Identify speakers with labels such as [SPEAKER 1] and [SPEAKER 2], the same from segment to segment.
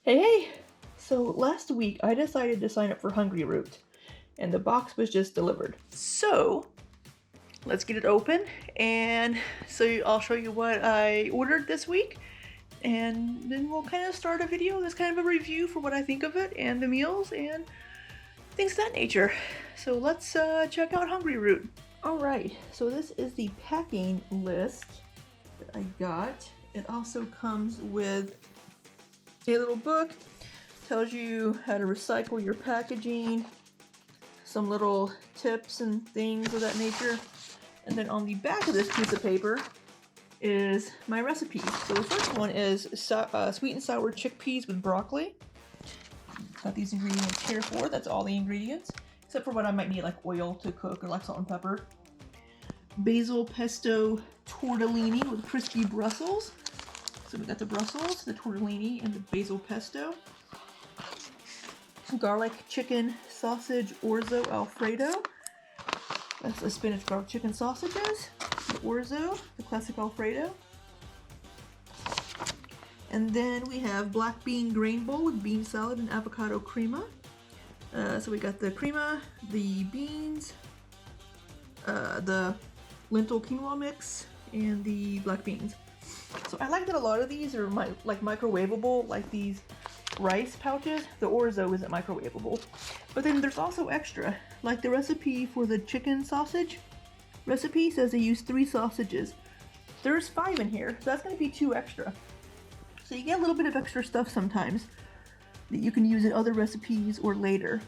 [SPEAKER 1] Hey! So last week I decided to sign up for Hungryroot, and the box was just delivered. So let's get it open, and I'll show you what I ordered this week, and then we'll kind of start a video that's kind of a review for what I think of it, and the meals, and things of that nature. So let's check out Hungryroot. Alright, so this is the packing list that I got. It also comes with a little book, tells you how to recycle your packaging, some little tips and things of that nature. And then on the back of this piece of paper is my recipes. So the first one is sweet and sour chickpeas with broccoli. Got these ingredients here for. That's all the ingredients, except for what I might need, like oil to cook or like salt and pepper. Basil pesto tortellini with crispy Brussels. So we got the Brussels, the tortellini, and the basil pesto. Garlic chicken sausage orzo alfredo. That's the spinach garlic chicken sausages. The orzo, the classic alfredo. And then we have black bean grain bowl with bean salad and avocado crema. So we got the crema, the beans, the lentil quinoa mix, and the black beans. So I like that a lot of these are like microwavable, like these rice pouches. The orzo isn't microwavable. But then there's also extra, like the recipe for the chicken sausage recipe says they use 3 sausages. There's 5 in here, so that's going to be 2 extra. So you get a little bit of extra stuff sometimes that you can use in other recipes or later.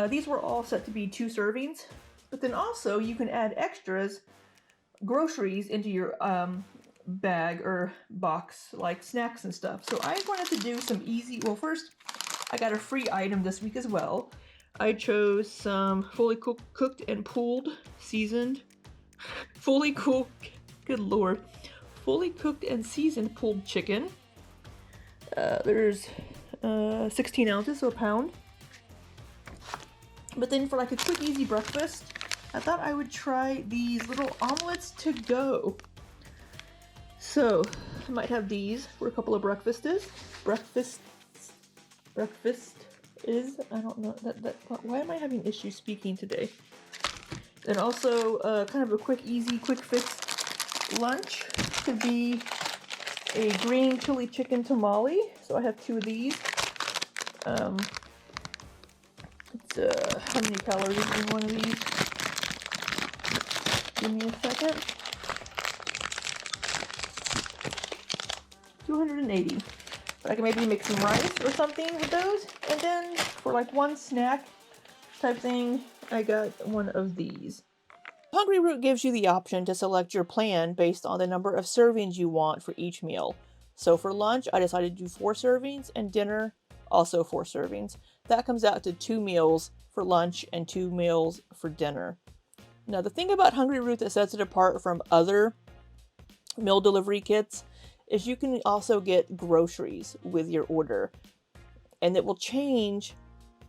[SPEAKER 1] These were all set to be 2 servings, but then also you can add extras, groceries, into your bag or box, like snacks and stuff. So I wanted to do some easy, well, first I got a free item this week as well. I chose some fully cooked and pulled, seasoned, fully cooked, good lord, fully cooked and seasoned pulled chicken. There's 16 ounces, so a pound. But then for like a quick easy breakfast, I thought I would try these little omelets to go. So I might have these for a couple of breakfast is, I don't know, why am I having issues speaking today? Then also kind of a quick easy, quick fix lunch could be a green chili chicken tamale. So I have 2 of these. It's how many calories in one of these? Give me a second. 280. But I can maybe make some rice or something with those. And then for like one snack type thing, I got one of these. Hungryroot gives you the option to select your plan based on the number of servings you want for each meal. So for lunch, I decided to do 4 servings, and dinner, also 4 servings. That comes out to 2 meals for lunch and 2 meals for dinner. Now the thing about Hungryroot that sets it apart from other meal delivery kits is you can also get groceries with your order, and it will change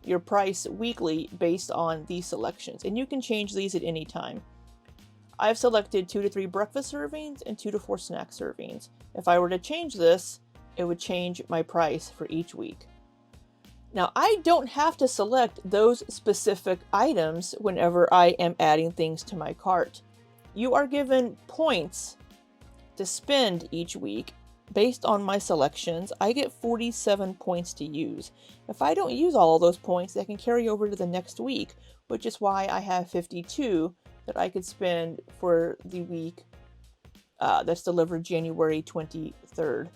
[SPEAKER 1] your price weekly based on these selections, and you can change these at any time. I've selected 2 to 3 breakfast servings and 2 to 4 snack servings. If I were to change this, it would change my price for each week. Now, I don't have to select those specific items whenever I am adding things to my cart. You are given points to spend each week. Based on my selections, I get 47 points to use. If I don't use all of those points, they can carry over to the next week, which is why I have 52 that I could spend for the week that's delivered January 23rd.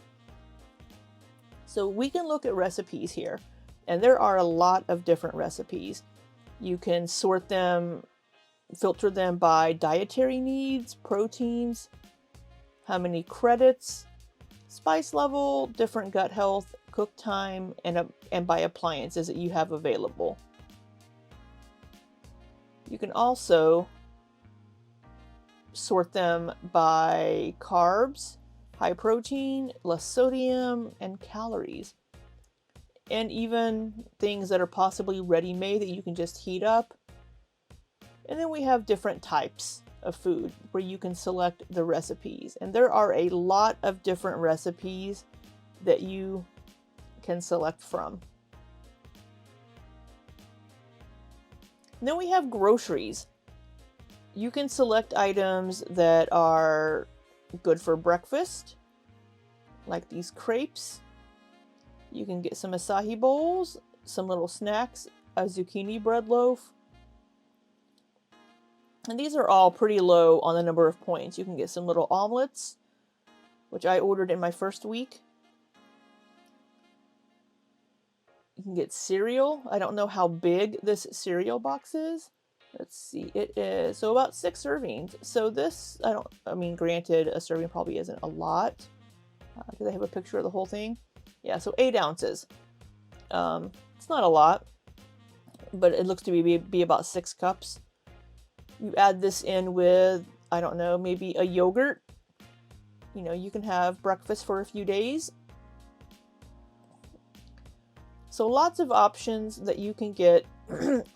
[SPEAKER 1] So we can look at recipes here, and there are a lot of different recipes. You can sort them, filter them by dietary needs, proteins, how many credits, spice level, different gut health, cook time, and by appliances that you have available. You can also sort them by carbs, high protein, less sodium, and calories. And even things that are possibly ready-made that you can just heat up. And then we have different types of food where you can select the recipes. And there are a lot of different recipes that you can select from. Then we have groceries. You can select items that are good for breakfast, like these crepes. You can get some acai bowls, some little snacks, a zucchini bread loaf. And these are all pretty low on the number of points. You can get some little omelets, which I ordered in my first week. You can get cereal. I don't know how big this cereal box is. Let's see, it is, so about 6 servings. So this, I mean, granted, a serving probably isn't a lot. Do they have a picture of the whole thing? Yeah, so 8 ounces. It's not a lot, but it looks to be about 6 cups. You add this in with, I don't know, maybe a yogurt. You know, you can have breakfast for a few days. So lots of options that you can get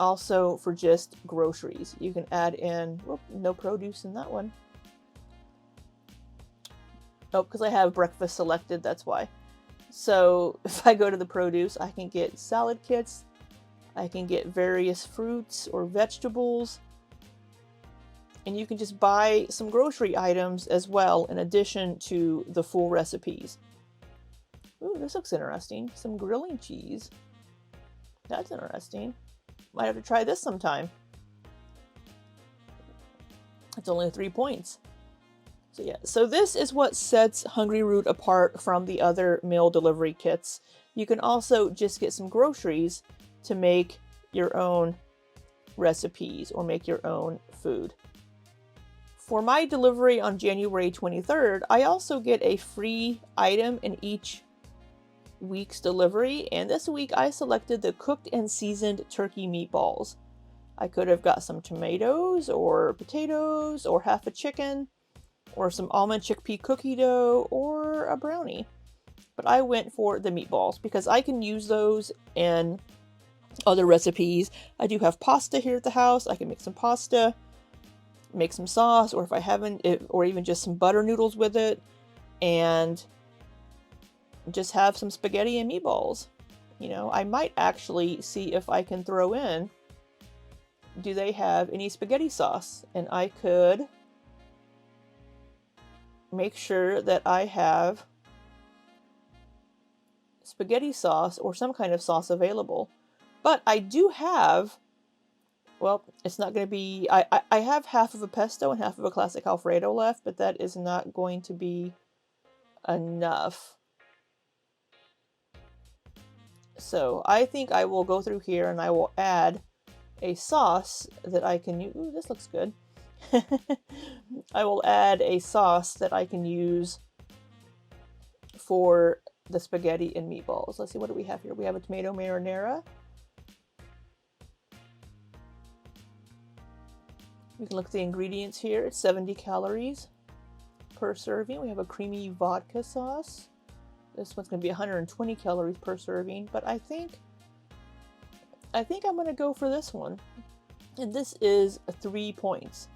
[SPEAKER 1] also for just groceries. You can add in, whoop, no produce in that one. Oh, because I have breakfast selected, that's why. So if I go to the produce, I can get salad kits. I can get various fruits or vegetables. And you can just buy some grocery items as well in addition to the full recipes. Ooh, this looks interesting. Some grilling cheese. That's interesting. Might have to try this sometime. It's only 3 points. So yeah, so this is what sets Hungryroot apart from the other meal delivery kits. You can also just get some groceries to make your own recipes or make your own food. For my delivery on January 23rd, I also get a free item in each week's delivery, and this week I selected the cooked and seasoned turkey meatballs. I could have got some tomatoes or potatoes or half a chicken or some almond chickpea cookie dough or a brownie. But I went for the meatballs because I can use those in other recipes. I do have pasta here at the house. I can make some pasta, make some sauce, or if I haven't, or even just some butter noodles with it, and just have some spaghetti and meatballs. You know, I might actually see if I can throw in, do they have any spaghetti sauce? And I could make sure that I have spaghetti sauce or some kind of sauce available. But I do have, well, it's not going to be, I have half of a pesto and half of a classic Alfredo left, but that is not going to be enough. So I think I will go through here and I will add a sauce that I can use. Ooh, this looks good. I will add a sauce that I can use for the spaghetti and meatballs. Let's see, what do we have here? We have a tomato marinara. We can look at the ingredients here. It's 70 calories per serving. We have a creamy vodka sauce. This one's going to be 120 calories per serving, but I think I'm going to go for this one. And this is 3 points.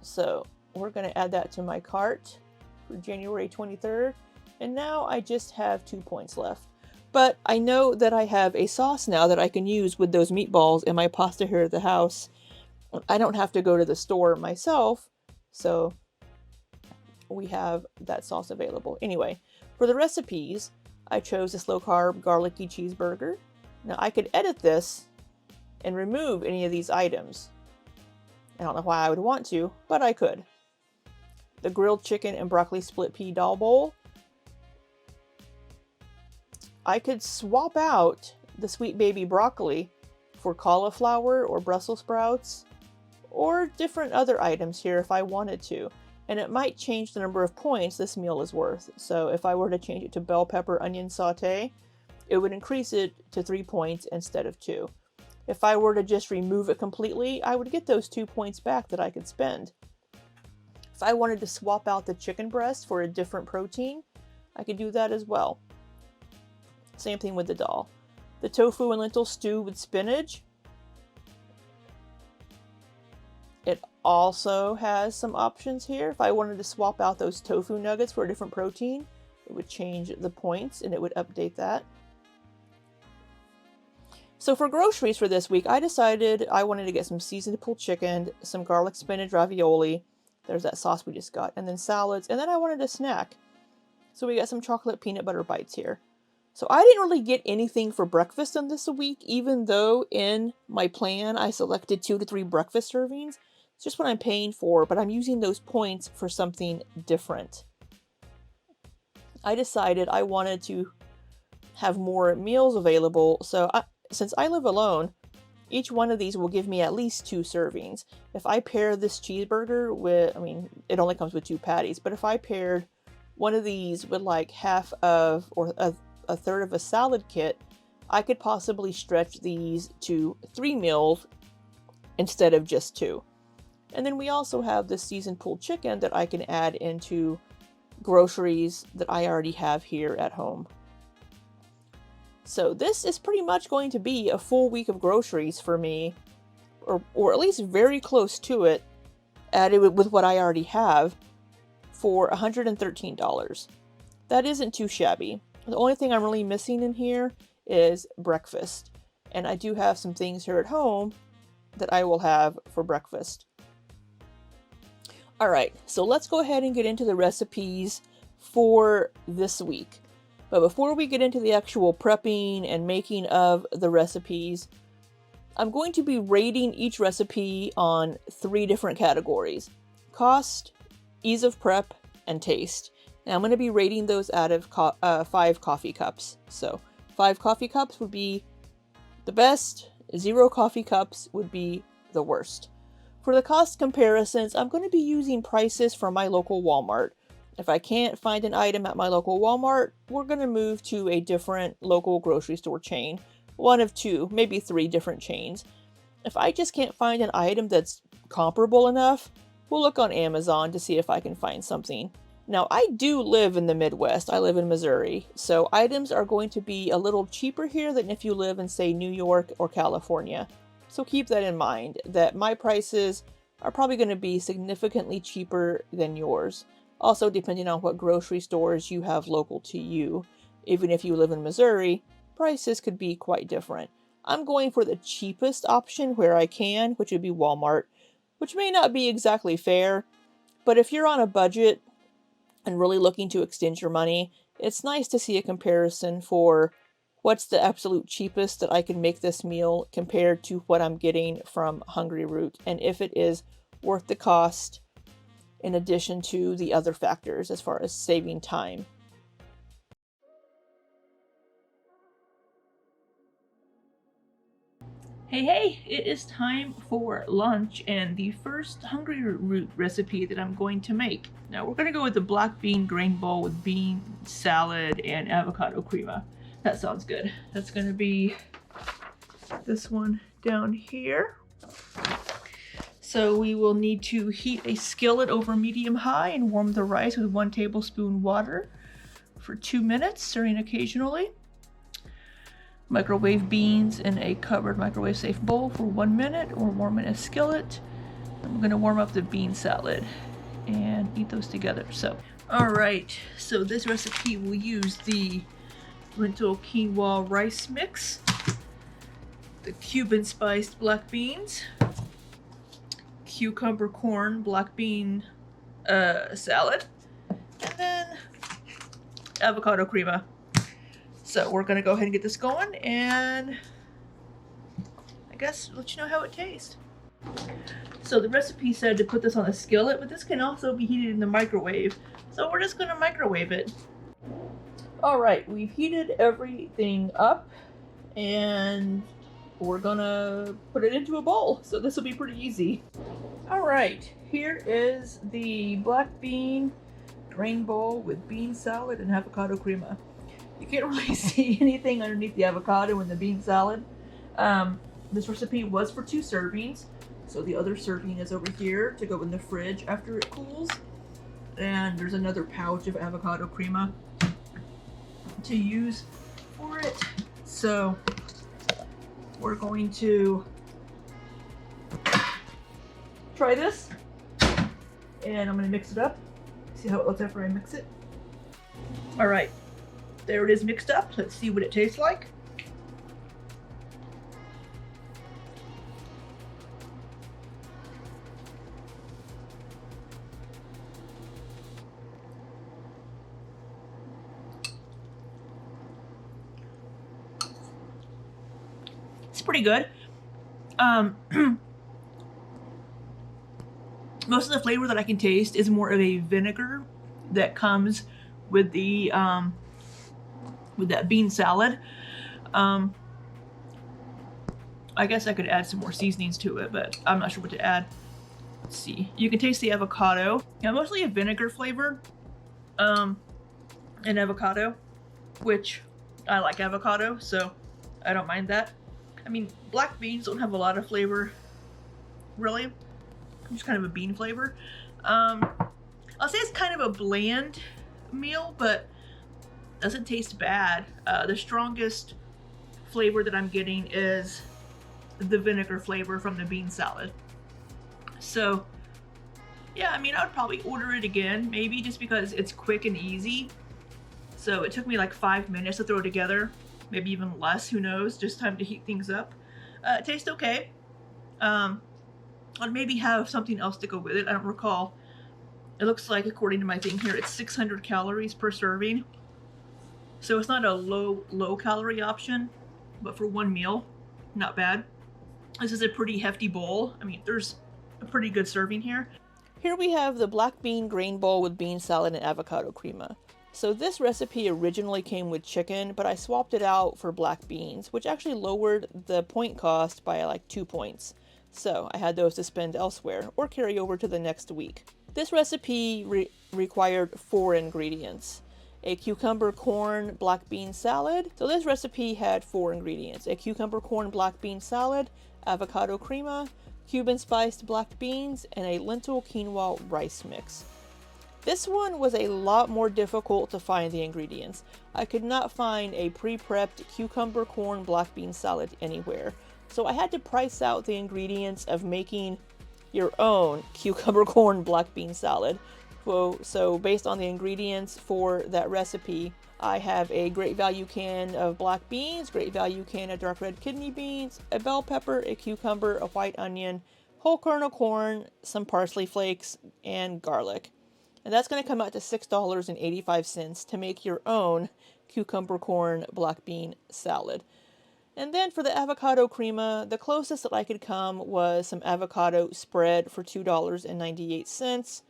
[SPEAKER 1] So we're going to add that to my cart for January 23rd. And now I just have 2 points left. But I know that I have a sauce now that I can use with those meatballs and my pasta here at the house. I don't have to go to the store myself, so we have that sauce available. Anyway, for the recipes, I chose this low-carb garlicky cheeseburger. Now I could edit this and remove any of these items. I don't know why I would want to, but I could. The grilled chicken and broccoli split pea dal bowl. I could swap out the sweet baby broccoli for cauliflower or Brussels sprouts or different other items here if I wanted to. And it might change the number of points this meal is worth. So if I were to change it to bell pepper onion saute, it would increase it to 3 points instead of 2. If I were to just remove it completely, I would get those 2 points back that I could spend. If I wanted to swap out the chicken breast for a different protein, I could do that as well. Same thing with the dal. The tofu and lentil stew with spinach. It also has some options here. If I wanted to swap out those tofu nuggets for a different protein, it would change the points and it would update that. So for groceries for this week, I decided I wanted to get some seasoned pulled chicken, some garlic spinach ravioli, there's that sauce we just got, and then salads, and then I wanted a snack. So we got some chocolate peanut butter bites here. So I didn't really get anything for breakfast on this week, even though in my plan I selected 2 to 3 breakfast servings. It's just what I'm paying for, but I'm using those points for something different. I decided I wanted to have more meals available, so since I live alone, each one of these will give me at least 2 servings. If I pair this cheeseburger with, I mean, it only comes with 2 patties, but if I paired one of these with like half of, or a third of a salad kit, I could possibly stretch these to 3 meals instead of just 2. And then we also have the seasoned pulled chicken that I can add into groceries that I already have here at home. So this is pretty much going to be a full week of groceries for me, or at least very close to it, added with what I already have, for $113. That isn't too shabby. The only thing I'm really missing in here is breakfast. And I do have some things here at home that I will have for breakfast. Alright, so let's go ahead and get into the recipes for this week. But before we get into the actual prepping and making of the recipes, I'm going to be rating each recipe on 3 different categories: cost, ease of prep, and taste. And I'm going to be rating those out of 5 coffee cups. So 5 coffee cups would be the best, 0 coffee cups would be the worst. For the cost comparisons, I'm going to be using prices from my local Walmart. If I can't find an item at my local Walmart, we're going to move to a different local grocery store chain. 1 of 2, maybe 3 different chains. If I just can't find an item that's comparable enough, we'll look on Amazon to see if I can find something. Now, I do live in the Midwest. I live in Missouri, so items are going to be a little cheaper here than if you live in, say, New York or California. So keep that in mind, that my prices are probably going to be significantly cheaper than yours. Also, depending on what grocery stores you have local to you. Even if you live in Missouri, prices could be quite different. I'm going for the cheapest option where I can, which would be Walmart, which may not be exactly fair, but if you're on a budget and really looking to extend your money, it's nice to see a comparison for what's the absolute cheapest that I can make this meal compared to what I'm getting from Hungryroot, and if it is worth the cost in addition to the other factors as far as saving time. Hey, it is time for lunch and the first Hungryroot recipe that I'm going to make. Now we're going to go with the black bean grain bowl with bean salad and avocado crema. That sounds good. That's going to be this one down here. So we will need to heat a skillet over medium-high and warm the rice with 1 tablespoon water for 2 minutes, stirring occasionally. Microwave beans in a covered microwave-safe bowl for 1 minute, or warm in a skillet. I'm going to warm up the bean salad and eat those together. So, alright, so this recipe will use the lentil quinoa rice mix, the Cuban spiced black beans, cucumber corn black bean salad, and then avocado crema. So we're gonna go ahead and get this going, and I guess let you know how it tastes. So the recipe said to put this on a skillet, but this can also be heated in the microwave. So we're just gonna microwave it. Alright, we've heated everything up, and we're gonna put it into a bowl. So this will be pretty easy. Alright, here is the black bean grain bowl with bean salad and avocado crema. You can't really see anything underneath the avocado and the bean salad. This recipe was for 2 servings, so the other serving is over here to go in the fridge after it cools. And there's another pouch of avocado crema to use for it. So we're going to try this, and I'm going to mix it up. See how it looks after I mix it. Alright, there it is mixed up. Let's see what it tastes like. pretty good. Most of the flavor that I can taste is more of a vinegar that comes with the with that bean salad. I guess I could add some more seasonings to it, but I'm not sure what to add. Let's see. You can taste the avocado. Yeah, mostly a vinegar flavor. And avocado, which I like avocado, so I don't mind that. I mean, black beans don't have a lot of flavor, really. Just kind of a bean flavor. I'll say it's kind of a bland meal, but doesn't taste bad. The strongest flavor that I'm getting is the vinegar flavor from the bean salad. So yeah, I mean, I would probably order it again, maybe just because it's quick and easy. So it took me like 5 minutes to throw it together, maybe even less, who knows, just time to heat things up. It tastes okay. I'd maybe have something else to go with it, I don't recall. It looks like, according to my thing here, it's 600 calories per serving. So it's not a low calorie option, but for one meal, not bad. This is a pretty hefty bowl. I mean, there's a pretty good serving here. Here we have the black bean grain bowl with bean salad and avocado crema. So this recipe originally came with chicken, but I swapped it out for black beans, which actually lowered the point cost by like 2 points. So I had those to spend elsewhere or carry over to the next week. This recipe required 4 ingredients. A cucumber corn black bean salad. So this recipe had 4 ingredients. A cucumber corn black bean salad, avocado crema, Cuban spiced black beans, and a lentil quinoa rice mix. This one was a lot more difficult to find the ingredients. I could not find a pre-prepped cucumber corn black bean salad anywhere. So I had to price out the ingredients of making your own cucumber corn black bean salad. So based on the ingredients for that recipe, I have a Great Value can of black beans, Great Value can of dark red kidney beans, a bell pepper, a cucumber, a white onion, whole kernel corn, some parsley flakes, and garlic. And that's going to come out to $6.85 to make your own cucumber corn black bean salad. And then for the avocado crema, the closest that I could come was some avocado spread for $2.98.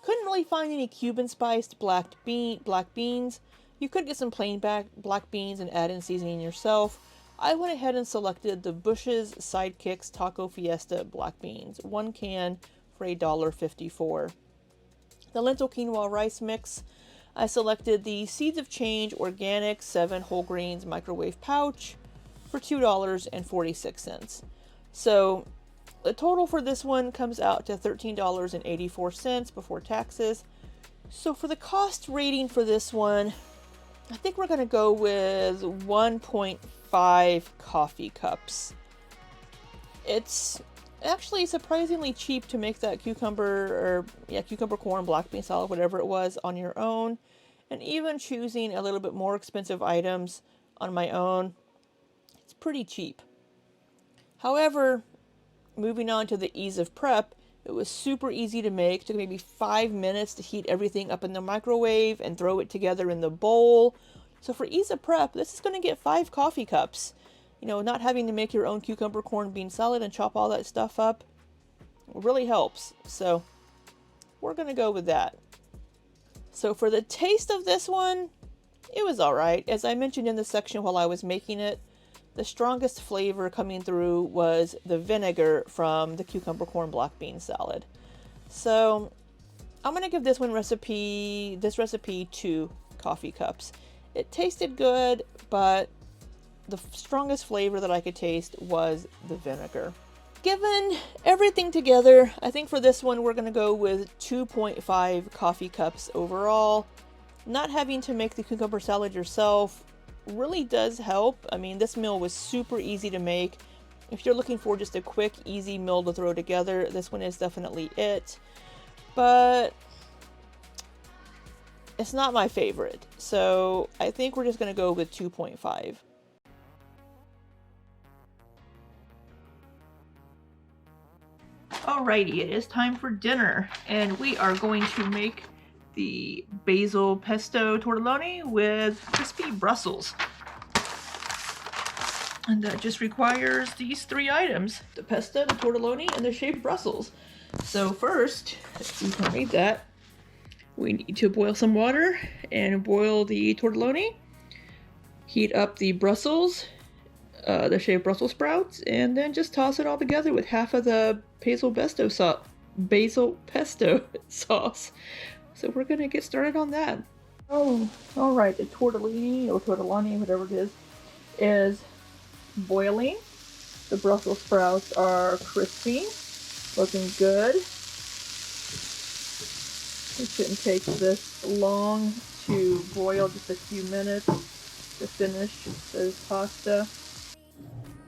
[SPEAKER 1] Couldn't really find any Cuban spiced black beans. You could get some plain black beans and add in seasoning yourself. I went ahead and selected the Bush's Sidekicks Taco Fiesta black beans, 1 can for $1.54. The lentil quinoa rice mix, I selected the Seeds of Change Organic 7 Whole Grains Microwave Pouch for $2.46. So the total for this one comes out to $13.84 before taxes. So for the cost rating for this one, I think we're going to go with 1.5 coffee cups. It's actually surprisingly cheap to make that cucumber corn black bean salad, whatever it was, on your own. And even choosing a little bit more expensive items on my own, it's pretty cheap. However, moving on to the ease of prep, it was super easy to make. It took maybe 5 minutes to heat everything up in the microwave and throw it together in the bowl. So for ease of prep, this is going to get 5 coffee cups. You know, not having to make your own cucumber corn bean salad and chop all that stuff up really helps. So we're going to go with that. So for the taste of this one, it was alright. As I mentioned in the section while I was making it, the strongest flavor coming through was the vinegar from the cucumber corn black bean salad. So I'm going to give this recipe 2 coffee cups. It tasted good, but the strongest flavor that I could taste was the vinegar. Given everything together, I think for this one we're going to go with 2.5 coffee cups overall. Not having to make the cucumber salad yourself really does help. I mean, this meal was super easy to make. If you're looking for just a quick, easy meal to throw together, this one is definitely it. But it's not my favorite, so I think we're just going to go with 2.5. Alrighty, it is time for dinner, and we are going to make the basil pesto tortellini with crispy Brussels. And that just requires these 3 items: the pesto, the tortelloni, and the shaved Brussels. So first, let's see if I made that. We need to boil some water and boil the tortelloni. Heat up the Brussels, the shaved Brussels sprouts, and then just toss it all together with half of the basil pesto sauce. So we're gonna get started on that. Oh, all right. The tortellini or tortellani, whatever it is boiling. The Brussels sprouts are crispy, looking good. It shouldn't take this long to boil, just a few minutes to finish this pasta.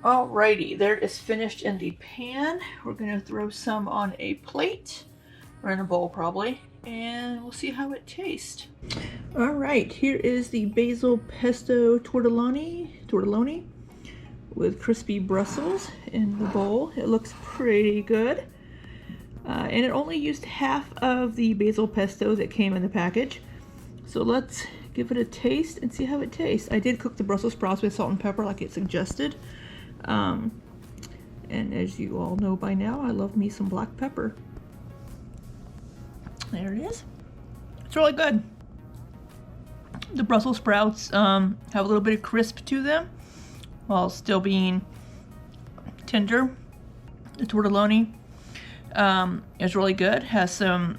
[SPEAKER 1] Alrighty, there is finished in the pan. We're gonna throw some on a plate, or in a bowl probably, and we'll see how it tastes. Alright, here is the basil pesto tortelloni with crispy Brussels in the bowl. It looks pretty good. And it only used half of the basil pesto that came in the package. So let's give it a taste and see how it tastes. I did cook the Brussels sprouts with salt and pepper like it suggested. And as you all know by now, I love me some black pepper. There it is. It's really good. The Brussels sprouts have a little bit of crisp to them while still being tender. The tortelloni is really good. Has some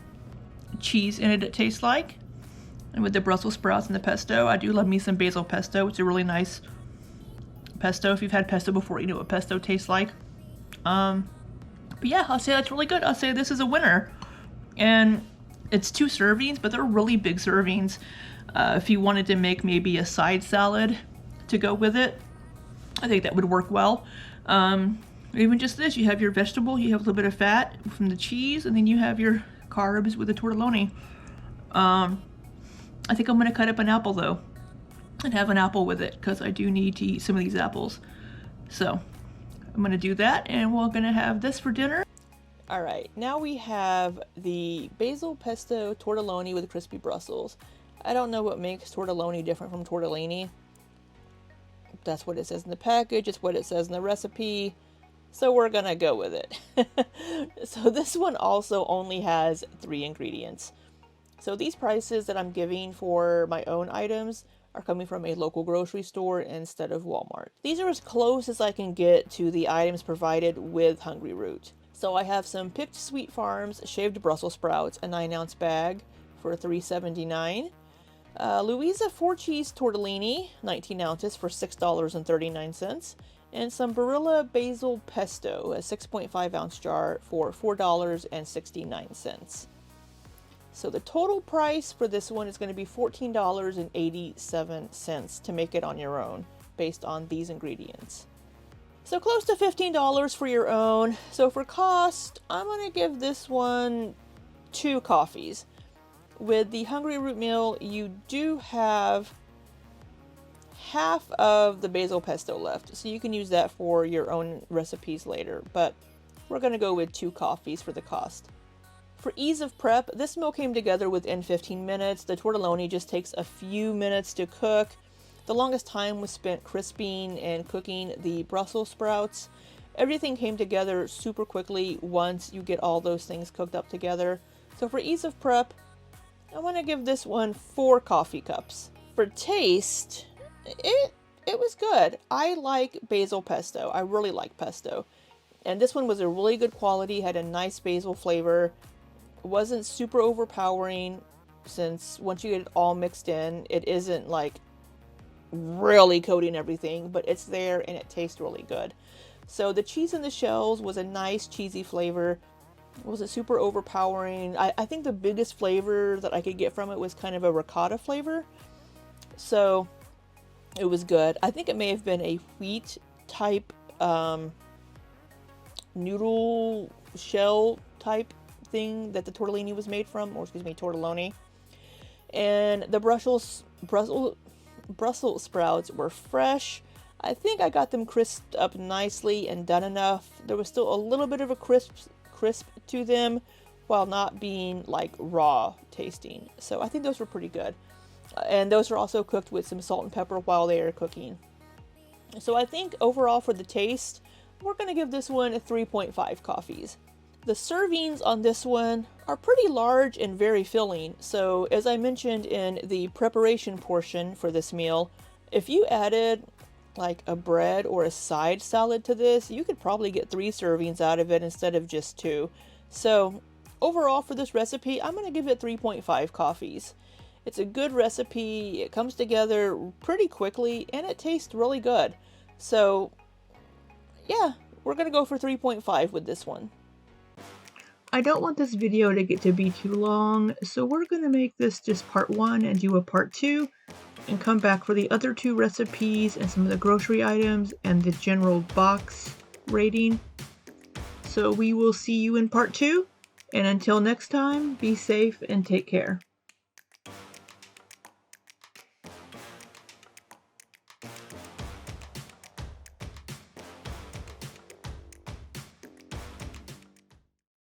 [SPEAKER 1] cheese in it tastes like. And with the Brussels sprouts and the pesto, I do love me some basil pesto. It's a really nice pesto. If you've had pesto before, you know what pesto tastes like. But yeah, I'll say that's really good. I'll say this is a winner. And it's 2 servings, but they're really big servings. If you wanted to make maybe a side salad to go with it, I think that would work well. Even just this, you have your vegetable, you have a little bit of fat from the cheese, and then you have your carbs with the tortelloni. I think I'm gonna cut up an apple though, and have an apple with it, because I do need to eat some of these apples. So I'm gonna do that, and we're gonna have this for dinner. All right, now we have the basil pesto tortelloni with crispy Brussels. I don't know what makes tortelloni different from tortellini. That's what it says in the package, it's what it says in the recipe, so we're gonna go with it. So this one also only has 3 ingredients. So these prices that I'm giving for my own items are coming from a local grocery store instead of Walmart. These are as close as I can get to the items provided with Hungryroot. So I have some picked Sweet Farms shaved Brussels sprouts, a 9-ounce bag for $3.79. Louisa 4-cheese tortellini, 19 ounces for $6.39. And some Barilla basil pesto, a 6.5-ounce jar for $4.69. So the total price for this one is going to be $14.87 to make it on your own, based on these ingredients. So close to $15 for your own. So for cost, I'm going to give this one 2 coffees. With the Hungryroot meal, you do have half of the basil pesto left, so you can use that for your own recipes later, but we're going to go with 2 coffees for the cost. For ease of prep, this meal came together within 15 minutes. The tortelloni just takes a few minutes to cook. The longest time was spent crisping and cooking the Brussels sprouts. Everything came together super quickly once you get all those things cooked up together. So for ease of prep, I want to give this one 4 coffee cups. For taste, it was good. I like basil pesto. I really like pesto. And this one was a really good quality, had a nice basil flavor. It wasn't super overpowering, since once you get it all mixed in, it isn't like really coating everything, but it's there and it tastes really good. So the cheese in the shells was a nice cheesy flavor. It wasn't super overpowering. I think the biggest flavor that I could get from it was kind of a ricotta flavor. So it was good. I think it may have been a wheat type noodle shell type thing that the tortellini was made from, or excuse me, tortelloni. And the Brussels sprouts were fresh. I think I got them crisped up nicely and done enough. There was still a little bit of a crisp to them while not being like raw tasting. So I think those were pretty good. And those are also cooked with some salt and pepper while they are cooking. So I think overall for the taste, we're going to give this one a 3.5 coffees. The servings on this one are pretty large and very filling, so as I mentioned in the preparation portion for this meal, if you added like a bread or a side salad to this, you could probably get 3 servings out of it instead of just 2. So overall for this recipe, I'm going to give it 3.5 coffees. It's a good recipe, it comes together pretty quickly, and it tastes really good. So yeah, we're going to go for 3.5 with this one. I don't want this video to get to be too long, so we're going to make this just part 1 and do a part 2, and come back for the other 2 recipes and some of the grocery items and the general box rating. So we will see you in part 2, and until next time, be safe and take care.